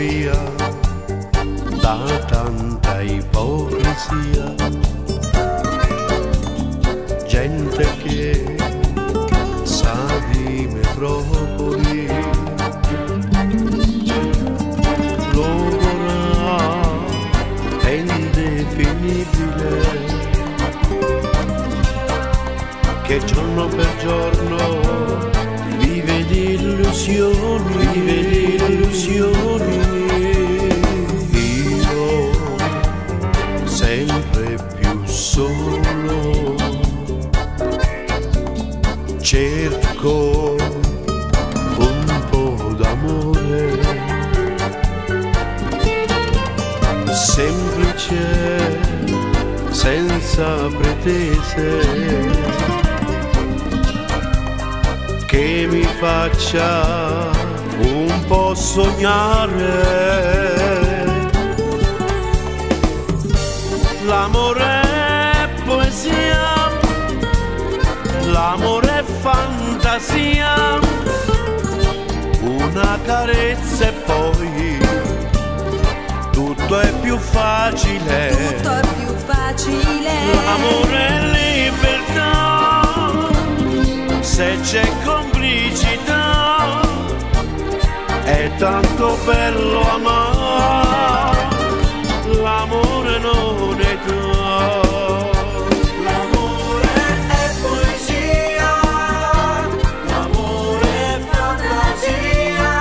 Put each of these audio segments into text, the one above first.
via da tanta ipocrisia, gente che sa di metropoli, l'ora è indefinibile, che giorno per giorno vive di illusioni, io sempre più solo cerco un po' d'amore semplice, senza pretese, che mi faccia un po' sognare. L'amore è poesia, l'amore è fantasia, una carezza e poi tutto è più facile. Tutto è più facile. L'amore è libertà, se c'è complicità, è tanto bello amare, l'amore non è età. L'amore è poesia, l'amore è fantasia,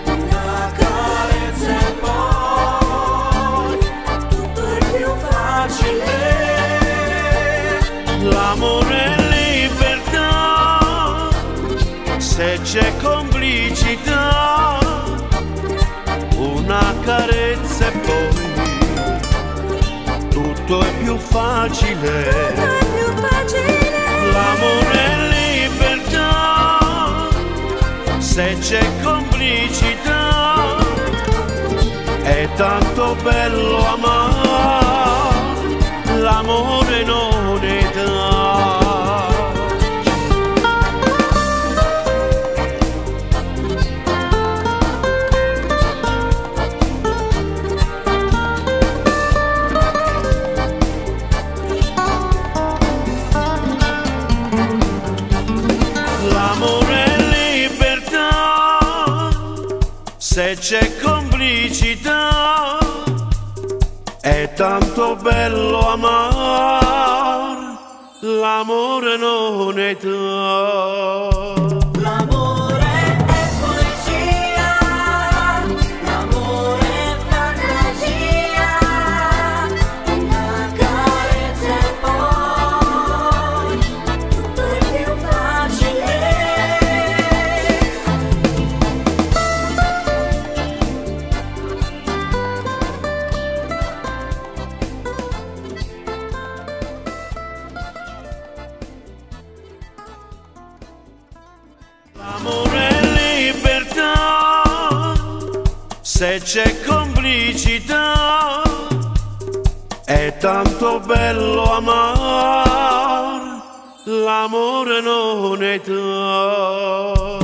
una carezza e poi tutto è più facile. L'amore è se c'è complicità, una carezza e poi tutto è più facile. L'amore è libertà, se c'è complicità, è tanto bello amare, l'amore non è età. L'amore è libertà, se c'è complicità, è tanto bello amare, l'amore non è età. L'amore è libertà, se c'è complicità, è tanto bello amare, l'amore non è età.